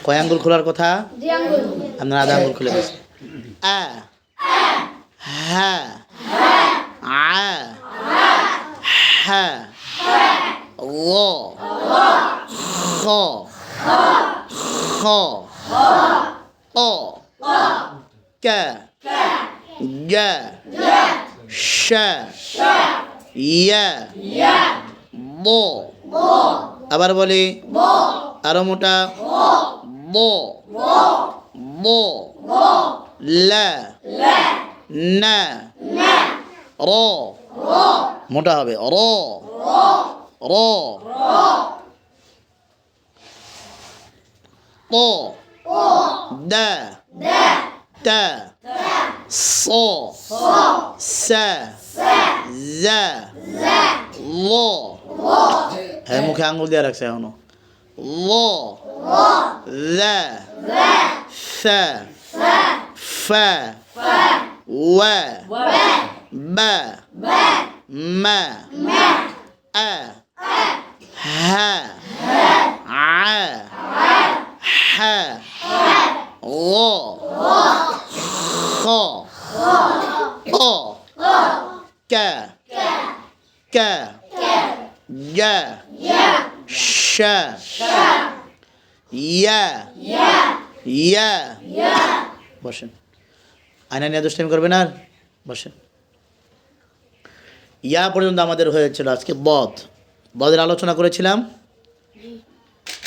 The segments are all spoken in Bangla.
কয় আঙ্গুল খোলার কথা? আপনার আধা আঙ্গুল খুলে গেছে। আ হা আ হা ল খ খ অ ক গ শ ইয়া ব। আবার বলি, আরো মোটা, ব ব ল না র, মোটা হবে র র প দ ত স স জ ল। হ্যাঁ, মুখে আঙুল দিয়ে রাখছে এখনো। ল ল স ফ ওয়া বা মা আ হা আ হা ল খ অ ক ক গ শ ইয়া ইয়া। বসেন, আয়না নিয়ে দুষ্টামি করবেন আর বসেন। ইয়া পর্যন্ত আমাদের হয়েছিল। আজকে বদ, বদের আলোচনা করেছিলাম।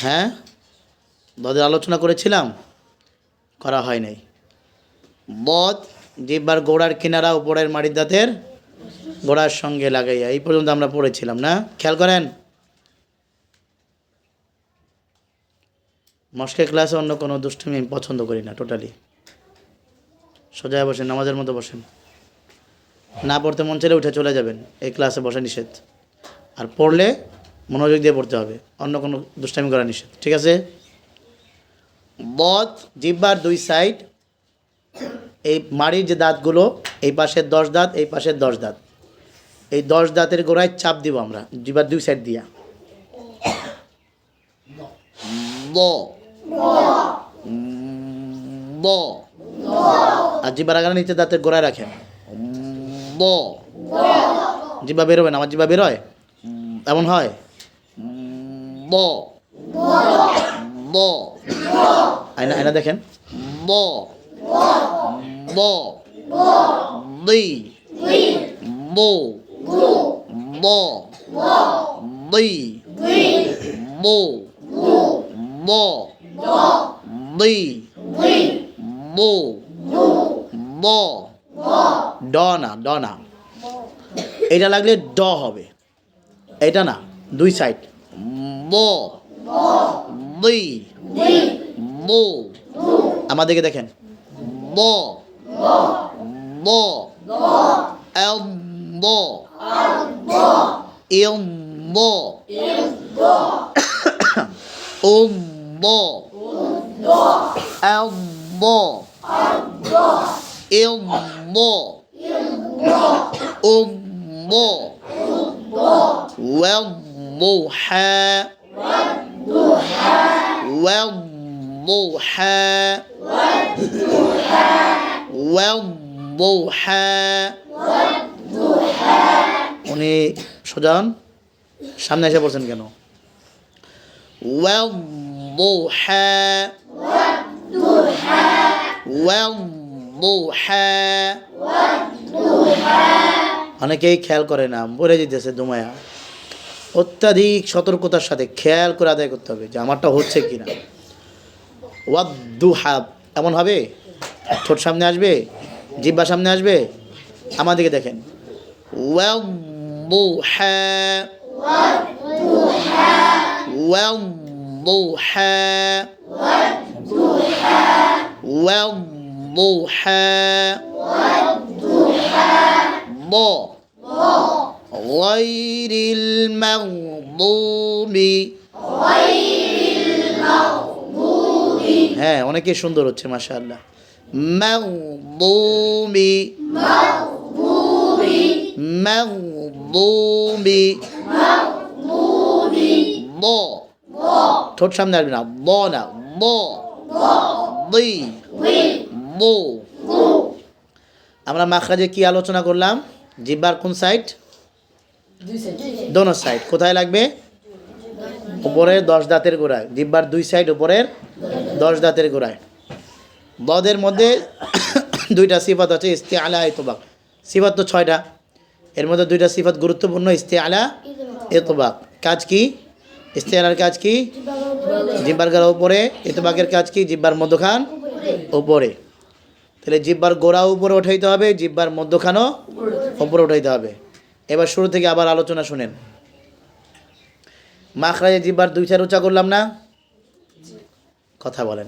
হ্যাঁ, বদের আলোচনা করেছিলাম, করা হয় নাই। বদ জিহ্বার গোড়ার কিনারা উপরের মাড়ির দাঁতের গোড়ার সঙ্গে লাগাইয়া, এই পর্যন্ত আমরা পড়েছিলাম না? খেয়াল করেন, মস্কের ক্লাসে অন্য কোনো দুষ্টুমি আমি পছন্দ করি না টোটালি। সোজা বসেন, নামাজের মতো বসেন। না পড়তে মন চাইলে উঠে চলে যাবেন, এই ক্লাসে বসা নিষেধ। আর পড়লে মনোযোগ দিয়ে পড়তে হবে, অন্য কোনো দুষ্টামি করা নিষেধ, ঠিক আছে? বদ জিহ্বার দুই সাইড, এই মাড়ির যে দাঁতগুলো, এই পাশের 10 দাঁত, এই পাশের 10 দাঁত, এই 10 দাঁতের গোড়ায় চাপ দিব আমরা জিহ্বার দুই সাইড দিয়া। ব ব। আর জিহ্বার আগার নিচে দাঁতের গোড়ায় রাখেন। ব। জিহ্বা বেরোবে না, আমার জিহ্বা বেরোয়, এমন হয়। ব ব। আয়না আয়না দেখেন। ব ব দি বো ব দি বো ব দি বো ব। ড না, ড না, এটা লাগলে ড হবে, এটা না, দুই সাইড। ব দি বো। আমাদেরকে দেখেন। ব ব এল ব ইল ব ও ব এল ব ইল ব ও ব ওয়েল ব হা ওয়েল ব হা ওয়েল ব হা। উনি সোজান সামনে এসে পড়ছেন কেন? ওয়েল ব হা ওয়েল ব হা। অনেকেই খেয়াল করে না, বলে যেতেছে দুমায়া। অত্যাধিক সতর্কতার সাথে খেয়াল করে আদায় করতে হবে যে আমারটা হচ্ছে কিনা। ওয়াদ্দুহা এমন হবে, ঠোঁট সামনে আসবে, জিহ্বা সামনে আসবে। আমাদেরকে দেখেন। ওয়াদ্দুহা ওয়াদ্দুহা ওয়াদ্দুহা ব গায়রিল মাগদুবি। হ্যাঁ, অনেকেই সুন্দর হচ্ছে মাশাআল্লাহ। মাগদুবি মাগদুবি ব। ঠোঁট সামনে আসবে না, ব না, ব দুই বু। আমরা মাখরাজে কি আলোচনা করলাম? জিহ্বার কোন সাইড? দোনো সাইড। কোথায় লাগবে? উপরের 10 দাঁতের গোড়ায়। জিহ্বার দুই সাইড উপরের 10 দাঁতের গোড়ায়। বদের মধ্যে দুইটা সিফাত আছে, ইস্তিআলা ইতবাক। সিফাত তো 6টা, এর মধ্যে দুইটা সিফাত গুরুত্বপূর্ণ, ইস্তিআলা ইতবাক। কাজ কি? ইস্তিআলার কাজ কি? জিহ্বার গোড়া উপরে। ইতবাকের কাজ কি? জিহ্বার মধ্যখান উপরে। তাহলে জিহ্বার গোড়া উপরে উঠাইতে হবে, জিহ্বার মধ্যখানও উপরে উঠাইতে হবে। এবার শুরু থেকে আবার আলোচনা শুনেন। মাখরাজে জিহ্বার দুই সাইড উঁচা করলাম না? কথা বলেন,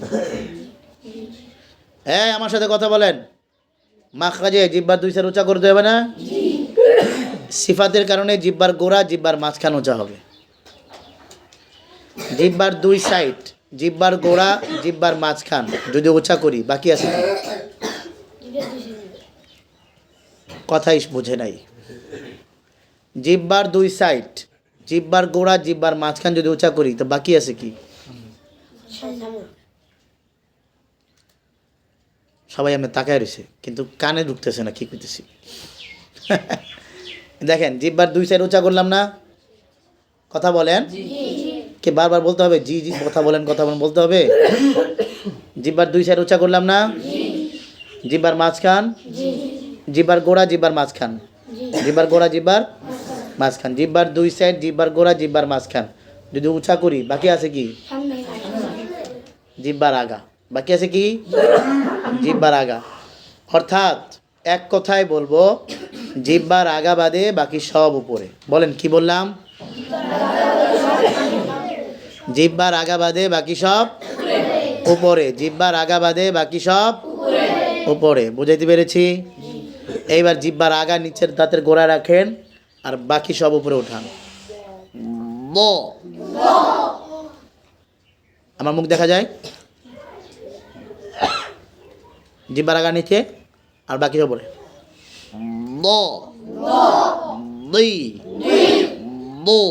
হ্যাঁ আমার সাথে কথা বলেন। মাখরাজে জিহ্বার দুই সাইড উঁচা করতে হবে না? সিফাতের কারণে জিহ্বার গোড়া, জিহ্বার মাঝখান উঁচা হবে। জিহ্বার দুই সাইড, জিহ্বার গোড়া, জিহ্বার মাঝখান যদি উঁচা করি, বাকি আছে কি? কথাই বুঝে নাই। জিহ্বার দুই সাইড, জিহ্বার গোড়া, জিহ্বার মাঝখান যদি উঁচা করি, তো বাকি আছে কি? সবাই আমি তাকায় রয়েছে, কিন্তু কানে ঢুকতেছে না কি করতেছি। দেখেন, জিহ্বার দুই সাইড উঁচা করলাম না? কথা বলেন, কে বারবার বলতে হবে? জি জি, কথা বলেন, কথা বলেন, বলতে হবে। জিহ্বার দুই সাইড উঁচা করলাম না? জিহ্বার মাঝখান, জিহ্বার গোড়া, জিহ্বার মাঝখান, জিহ্বার গোড়া, জিহ্বার মাঝখান। জিহ্বার দুই সাইড, জিহ্বার গোড়া, জিহ্বার মাঝখান যদি উঁচা করি, বাকি আছে কি? জিহ্বার আগা। বাকি আছে কি? জিহ্বার আগা। অর্থাৎ এক কথায় বলবো, জিহ্বার আগা বাদে বাকি সব উপরে। বলেন, কি বললাম? জিহ্বার আগা বাদে বাকি সব উপরে। জিহ্বার আগা বাদে বাকি সব উপরে। বুঝাইতে পেরেছি? এইবার জিহ্বার আগা নিচের দাঁতের গোড়া রাখেন, আর বাকি সব উপরে উঠান। ম। আমার মুখ দেখা যায়? জিহ্বার আগা নিচে, আর বাকি সব উপরে। ম, দুই, মো,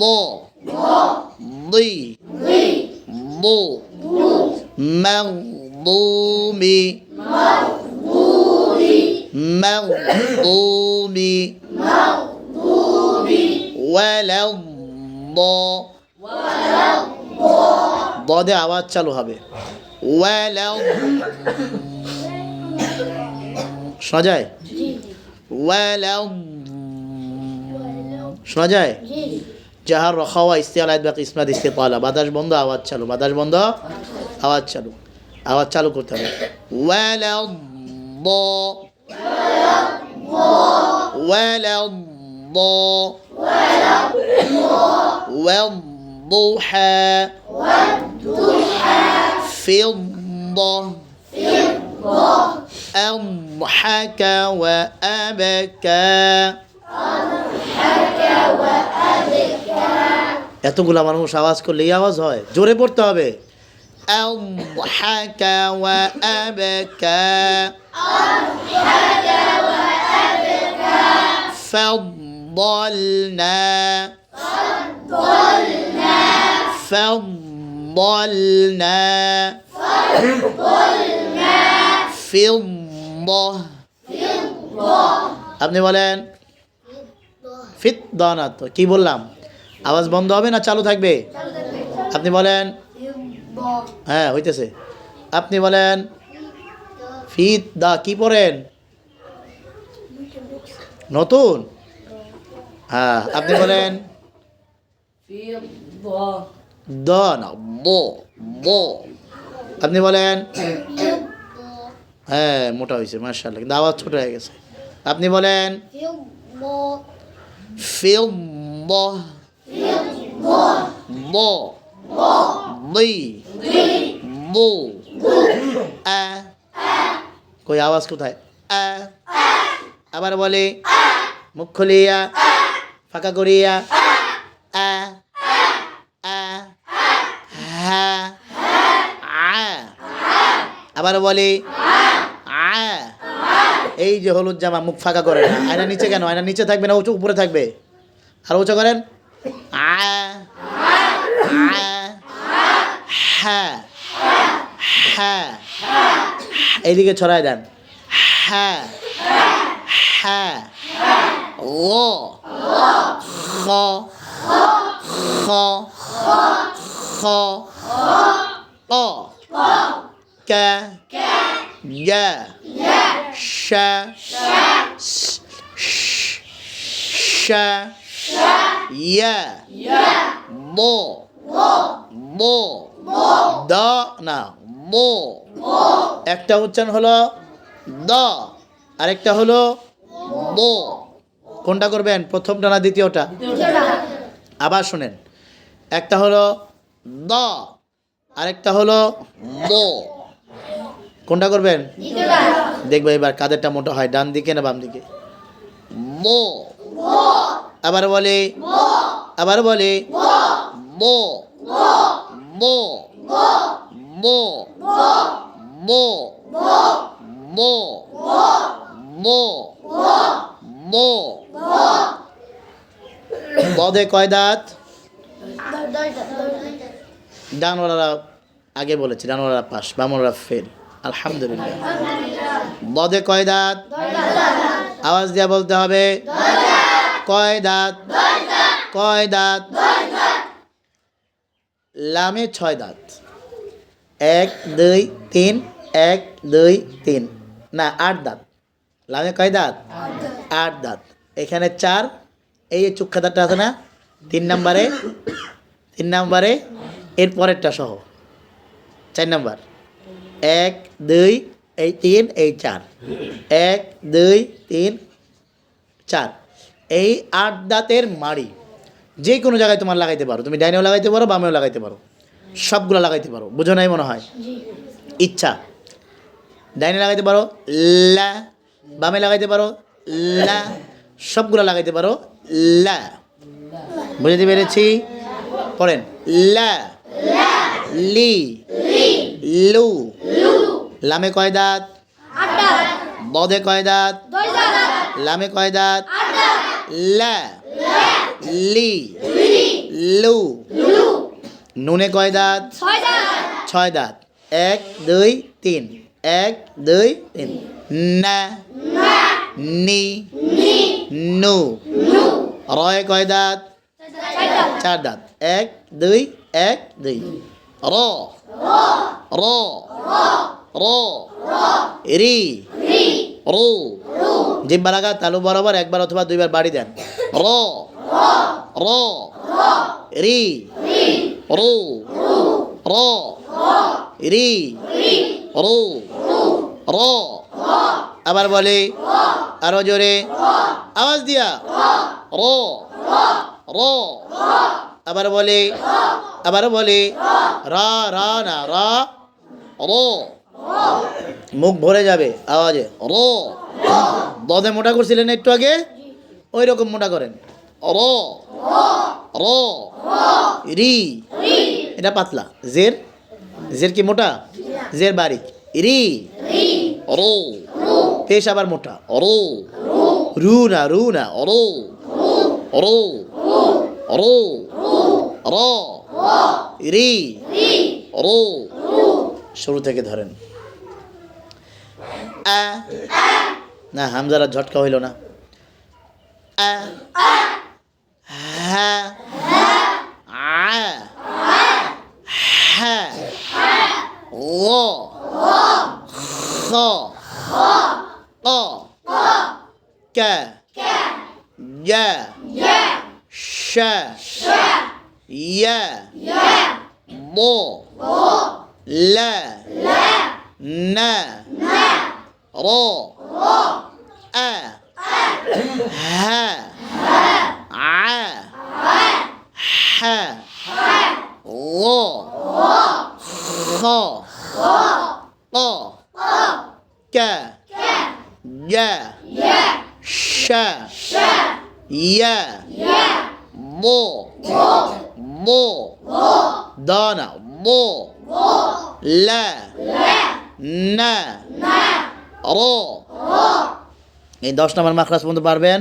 ম, দুই, মো, মাগদুমি, মাগদুমি, ওয়ালাদ। বদে আওয়াজ চালু হবে। ওয়ালাদ। শোনা যায়? ওয়ালাদ শোনা যায়? জাহার রখাওয়া ইস্তিআলা ইতবাক ইসনাদ ইস্তিতালা। বাতাস বন্ধ, আওয়াজ চালু, বাতাস বন্ধ, আওয়াজ চালু। আওয়াজ চালু করতে হবে। ওয়ালাদ, ওয়ালাদ, والضحى فضة أضحك وأبكى। এতগুলা মানুষ আওয়াজ করলে এই আওয়াজ হয়, জোরে পড়তে হবে। أضحك وأبكى فضلنا فضلنا فضة। আপনি বলেন ফিদ্দা না তো, কি বললাম? আওয়াজ বন্ধ হবে না চালু থাকবে? আপনি বলেন। হ্যাঁ হইতেছে। আপনি বলেন ফিদ্দা। কি পড়েন? নতুন? হ্যাঁ, আপনি বলেন দ না, বো, বো। আপনি বলেন। হ্যাঁ, মোটা হয়েছে মাশাআল্লাহ, কিন্তু আওয়াজ ছোট হয়ে গেছে। আপনি বলেন ফিদ্দা, বো, দুই, বো, আ। কই আওয়াজ কোথায়? আ। আবার বলে, মুখ খুলিয়া, ফাঁকা করিয়া, আ, আ, হা, আ। আবার বলে আ। এই যে হলুদ জামা, মুখ ফাঁকা করে না। আয়না নিচে কেন? আয়না নিচে থাকবে না, উঁচু উপরে থাকবে। আর উঁচু করেন। আ, আ, হা, হ্যাঁ, এইদিকে ছড়ায় দেন। হ্যাঁ, হ্যাঁ, ও, খ, খ, খ, অ, ক, গ, শ, শ, য়, মো, মো, দ না মো। একটা উচ্চারণ হলো দ, আরেকটা হলো মো। কোনটা করবেন, প্রথমটা না দ্বিতীয়টা? আবার শোনেন, একটা হলো দ, আরেকটা হলো মো। কোনটা করবেন? দেখবো এবার কাদেরটা মোটা হয়, ডান দিকে না বাম দিকে? মো। আবার বলে, আবার বলে মো, মো, মো, মো, মো, মো, মো। বদে কয় দাঁত? ডানওয়ালারা আগে বলেছে, ডানওয়ালারা পাস, বামওয়ালারা ফেল। আলহামদুলিল্লাহ। বদে কয় দাঁত? আওয়াজ দিয়ে বলতে হবে। কয় দাঁত? কয় দাঁত? লামে 6 দাঁত। 1 2 3, 1 2 3, না 8 দাঁত। লামে কয় দাঁত? 8 দাঁত। এখানে 4, এই চুক্ষা দাঁতটা আছে না 3 নম্বরে, 3 নম্বরে এর পরেরটা সহ 4 নম্বর। 1 2 এই 3 এই 4, 1 2 3 4। এই 8 দাঁতের মাড়ি যে কোনো জায়গায় তোমার লাগাইতে পারো, তুমি ডাইনেও লাগাইতে পারো, বামেও লাগাইতে পারো, সবগুলো লাগাইতে পারো। বুঝো নাই মনে হয়? ইচ্ছা। ডাইনে লাগাইতে পারো লা, বামে লাগাইতে পারো লা, সবগুলো লাগাইতে পারো লা। বুঝতে পেরেছি? পড়েন লা, লি, লু। লামে কয় দাঁত? বদে কয় দাঁত? লামে কয় দাঁত? লা, লি, লু। নুনে কয় দাঁত? 6 দাঁত। 1 2 3, 1 2 3। না, নি, নু। রয়ে কয় দাঁত? 4 দাঁত। 1 2 1 2। র, র, র, রি, রু। জিহ্বা লাগা তালু বরাবর একবার অথবা 2 বার বাড়ি দেন। র, র, রি, রু, র, রি, রু, র। আবার বলে, আরো জোরে আওয়াজ দিয়া র, র। আবার বলে, আবার বলে রা, রা না রা, র। মুখ ভরে যাবে আওয়াজে র। দদে মোটা করছিলেন একটু আগে, ওই রকম মোটা করেন। র, র, রি। এটা পাতলা। জের, জের কি মোটা? জের বারিক। রি, রো। পেশ আবার মোটা। রো, রু না রু না রো, রো, রো, র, রি, রো। শুরু থেকে ধরেন। আ না, হামজারা ঝটকা হইল না। আ, হা, আ, হা, ও, খ, অ, ক, গ, শ, য়, মো, ল, ন, র, আ, হা, আ, হা, ও, খ, অ, ক, গ, শ, য়, মো, মো। দ না মো। ল, ন, র। এই 10 নম্বর মাখরাজ পর্যন্ত পারবেন?